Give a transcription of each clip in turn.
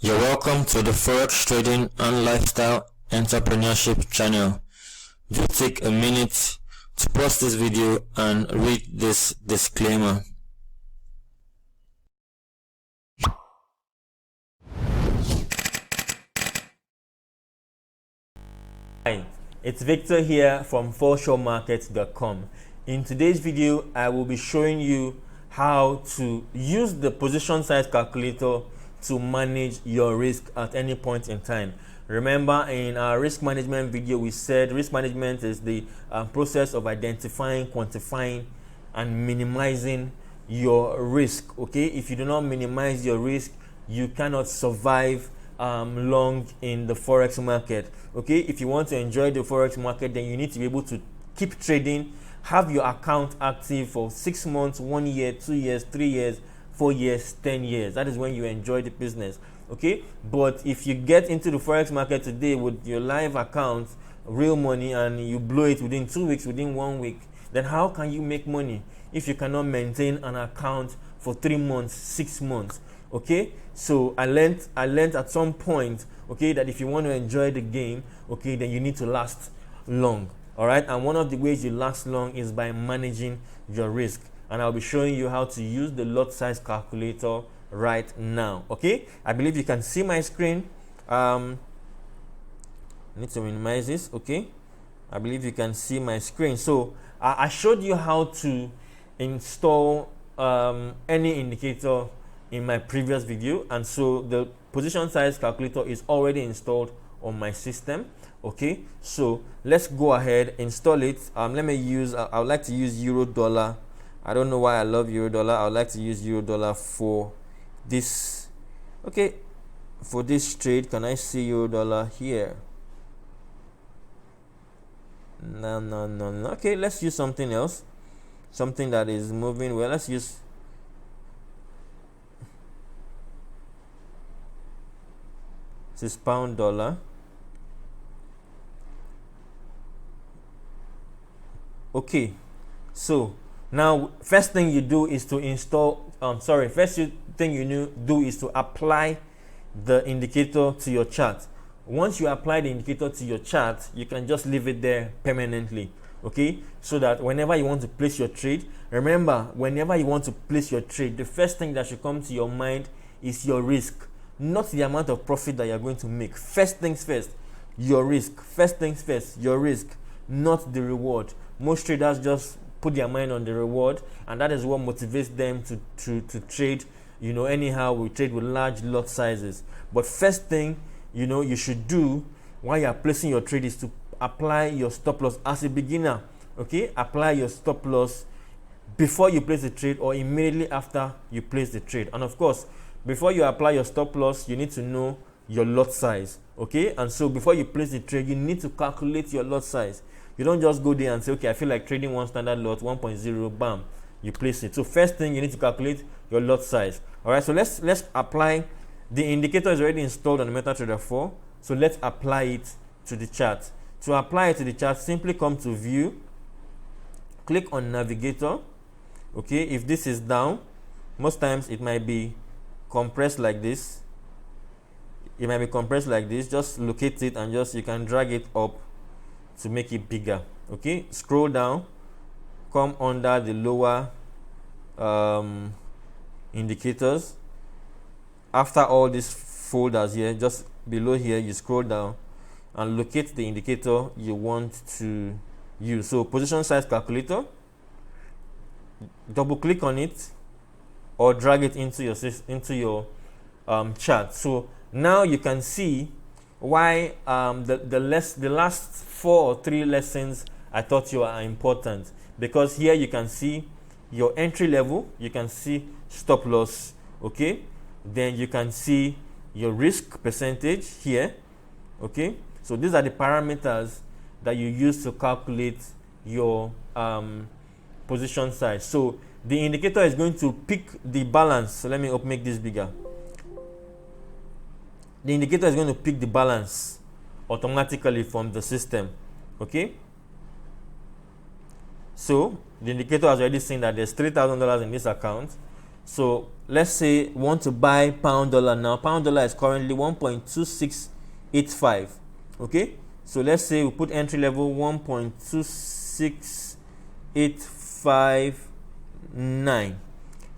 You're welcome to the Forex Trading and Lifestyle Entrepreneurship channel. Do take a minute to pause this video and read this disclaimer. Hi, it's Victor here from foreshowmarket.com. In today's video, I will be showing you how to use the position size calculator to manage your risk at any point in time. Remember, in our risk management video, we said risk management is the process of identifying, quantifying, and minimizing your risk. Okay, if you do not minimize your risk, you cannot survive long in the forex market. Okay, if you want to enjoy the forex market, then you need to be able to keep trading, have your account active for 6 months, 1 year, 2 years, 3 years, 4 years, 10 years. That is when you enjoy the business. Okay, but if you get into the forex market today with your live account, real money, and you blow it within 2 weeks, within 1 week, then how can you make money if you cannot maintain an account for 3 months, 6 months? Okay, so I learned at some point, okay, that if you want to enjoy the game, okay, then you need to last long. All right, and one of the ways you last long is by managing your risk, and I'll be showing you how to use the lot size calculator right now. Okay, I believe you can see my screen. I need to minimize this. Okay, I believe you can see my screen. So I showed you how to install any indicator in my previous video, and so the position size calculator is already installed on my system. Okay, so let's go ahead, install it. Let me use I would like to use euro dollar. I don't know why I love euro dollar. I would like to use euro dollar for this. Okay, for this trade. Can I see euro dollar here? No. Okay, let's use something else, something that is moving well. Let's use this pound dollar. Okay, so now first thing you do is to install first thing you do is to apply the indicator to your chart. Once you apply the indicator to your chart, you can just leave it there permanently. Okay, so that whenever you want to place your trade, remember, whenever you want to place your trade, the first thing that should come to your mind is your risk, not the amount of profit that you're going to make. First things first, your risk. First things first, your risk, not the reward. Most traders just put their mind on the reward, and that is what motivates them to trade, anyhow. We trade with large lot sizes. But first thing, you should do while you're placing your trade is to apply your stop loss as a beginner. Okay, apply your stop loss before you place the trade or immediately after you place the trade. And of course, before you apply your stop loss, you need to know your lot size. Okay, and so before you place the trade, you need to calculate your lot size. You don't just go there and say, okay, I feel like trading one standard lot, 1.0, bam, you place it. So first thing, you need to calculate your lot size. All right, so let's apply. The indicator is already installed on the Metatrader 4, so let's apply it to the chart. To apply it to the chart, simply come to View, click on Navigator. Okay, if this is down, most times it might be compressed like this. It might be compressed like this. Just locate it and you can drag it up to make it bigger. Okay, scroll down, come under the lower indicators. After all these folders here, just below here, you scroll down and locate the indicator you want to use. So position size calculator, double click on it or drag it into your chart. So now you can see why the last 4 or 3 lessons I thought you are important, because here you can see your entry level, you can see stop loss. Okay, then you can see your risk percentage here. Okay, so these are the parameters that you use to calculate your position size. So the indicator is going to pick the balance. So let me make this bigger. The indicator is going to pick the balance automatically from the system. Okay, so the indicator has already seen that there's $3,000 in this account. So let's say we want to buy pound dollar now. Pound dollar is currently 1.2685. Okay, so let's say we put entry level 1.26859,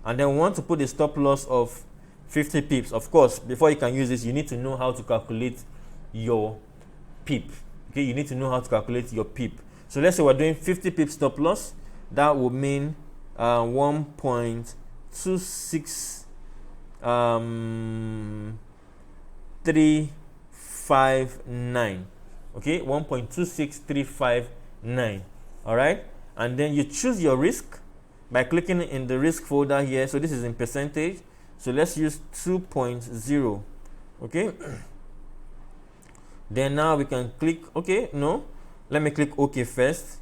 and then we want to put a stop loss of 50 pips. Of course, before you can use this, you need to know how to calculate your pip. Okay, you need to know how to calculate your pip. So let's say we're doing 50 pip stop loss. That would mean 1.26359. Okay, 1.26359. All right, and then you choose your risk by clicking in the risk folder here. So this is in percentage, so let's use 2.0. okay. Then now we can click OK. No, let me click OK first.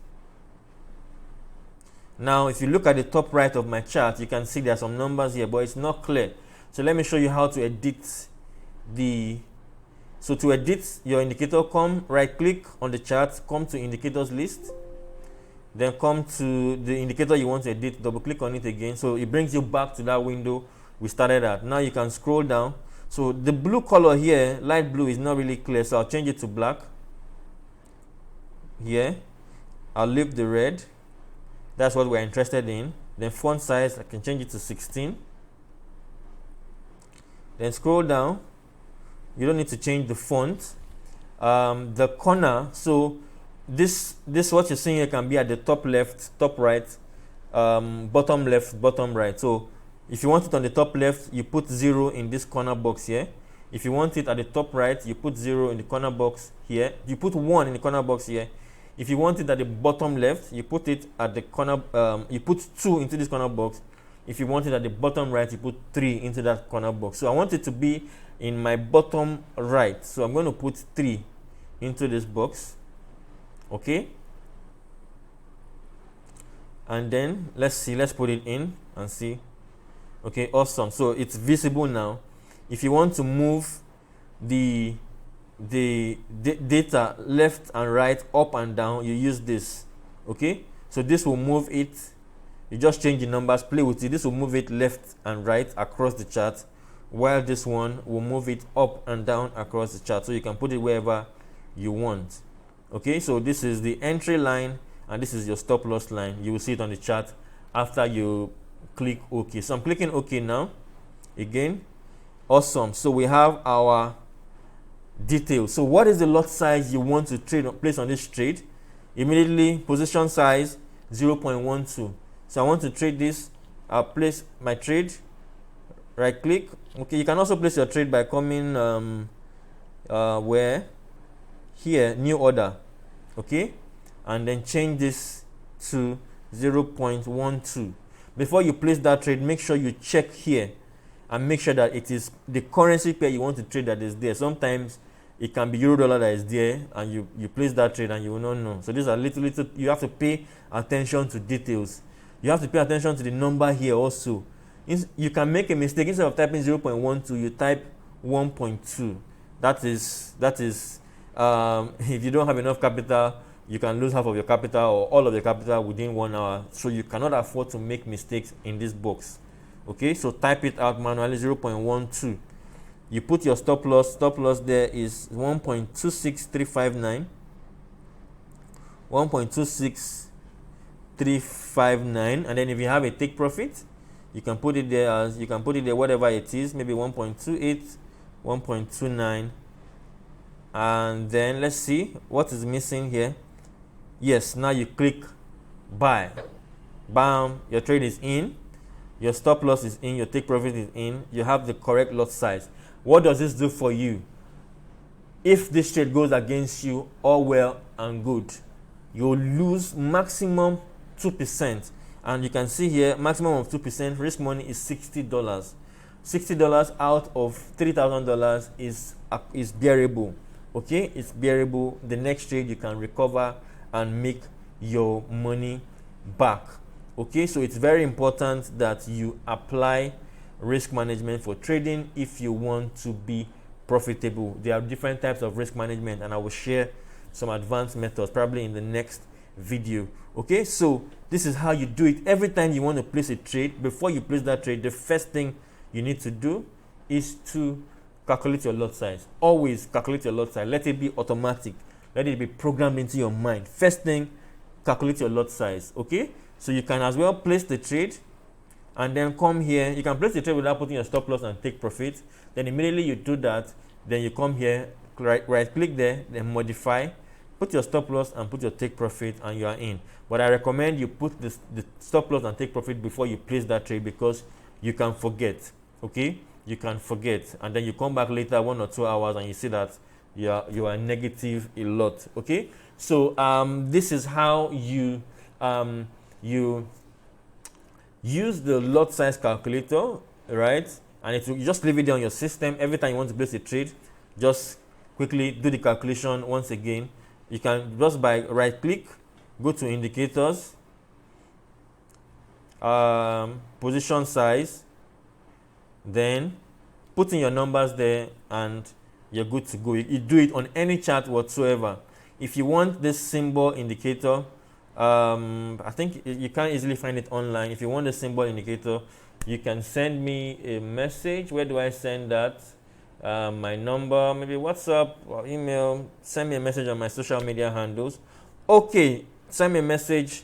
Now if you look at the top right of my chart, you can see there are some numbers here, but it's not clear. So let me show you how to edit the So to edit your indicator, come right click on the chart, come to indicators list, then come to the indicator you want to edit, double click on it again. So it brings you back to that window we started at. Now you can scroll down. So the blue color here, light blue, is not really clear, so I'll change it to black. Here I'll leave the red. That's what we're interested in. Then font size, I can change it to 16. Then scroll down. You don't need to change the font. The corner, so this what you're seeing here can be at the top left, top right, bottom left, bottom right. So if you want it on the top left, you put 0 in this corner box here. If you want it at the top right, you put 0 in the corner box here. You put 1 in the corner box here. If you want it at the bottom left, you put it at the corner, you put 2 into this corner box. If you want it at the bottom right, you put 3 into that corner box. So I want it to be in my bottom right, so I'm going to put 3 into this box. Okay, and then let's put it in and see. Okay, awesome. So it's visible now. If you want to move the data left and right, up and down, you use this. Okay, so this will move it. You just change the numbers, play with it. This will move it left and right across the chart, while this one will move it up and down across the chart. So you can put it wherever you want. Okay, so this is the entry line and this is your stop loss line. You will see it on the chart after you click OK. So I'm clicking OK now. Again, awesome. So we have our details. So what is the lot size you want to place on this trade? Immediately, position size 0.12. So I want to trade this. I'll place my trade, right click. Okay, you can also place your trade by coming where here, new order. Okay, and then change this to 0.12. Before you place that trade, make sure you check here and make sure that it is the currency pair you want to trade that is there. Sometimes it can be euro dollar that is there, and you place that trade and you will not know. So these are little you have to pay attention to details. You have to pay attention to the number here also. You can make a mistake. Instead of typing 0.12, you type 1.2. That is if you don't have enough capital, you can lose half of your capital or all of your capital within 1 hour. So you cannot afford to make mistakes in this box. Okay, so type it out manually, 0.12. You put your stop loss. Stop loss there is 1.26359. 1.26359, and then if you have a take profit, you can put it there as whatever it is, maybe 1.28, 1.29, and then let's see what is missing here. Yes, now you click buy. Bam, your trade is in, your stop loss is in, your take profit is in, you have the correct lot size. What does this do for you? If this trade goes against you, all well and good. You'll lose maximum 2%, and you can see here maximum of 2%. Risk money is $60. $60 out of $3,000 is bearable. Okay, it's bearable. The next trade you can recover and make your money back. Okay, so it's very important that you apply risk management for trading if you want to be profitable. There are different types of risk management, and I will share some advanced methods probably in the next video. Okay, so This is how you do it. Every time you want to place a trade, before you place that trade, the first thing you need to do is to calculate your lot size. Always calculate your lot size. Let it be automatic. Let it be programmed into your mind. First thing, calculate your lot size. Okay? So you can as well place the trade and then come here. You can place the trade without putting your stop loss and take profit. Then immediately you do that, then you come here, right click there, then modify, put your stop loss and put your take profit, and you are in. But I recommend you put the stop loss and take profit before you place that trade, because you can forget. Okay, you can forget, and then you come back later 1 or 2 hours and you see that you are negative a lot. Okay, so this is how you you use the lot size calculator, right? And it will, you just leave it there on your system. Every time you want to place a trade, just quickly do the calculation once again. You can just by right click, go to indicators, position size, then put in your numbers there, and you're good to go. You do it on any chart whatsoever. If you want this symbol indicator, I think you can easily find it online. If you want the symbol indicator, you can send me a message. Where do I send that? My number, maybe WhatsApp or email. Send me a message on my social media handles. Okay, send me a message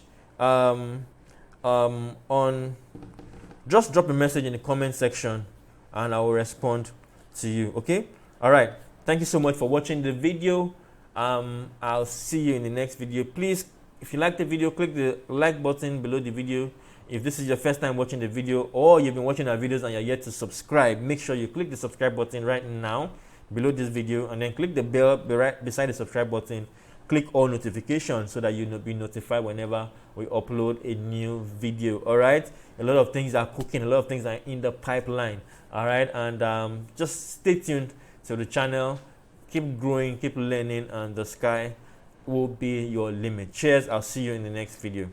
just drop a message in the comment section and I will respond to you. Okay, all right, thank you so much for watching the video. I'll see you in the next video. Please, if you like the video, click the like button below the video. If this is your first time watching the video, or you've been watching our videos and you're yet to subscribe, make sure you click the subscribe button right now below this video, and then click the bell right beside the subscribe button. Click all notifications so that you'll be notified whenever we upload a new video. All right, a lot of things are cooking, a lot of things are in the pipeline. All right, and just stay tuned to the channel. Keep growing, keep learning, and the sky will be your limit. Cheers, I'll see you in the next video.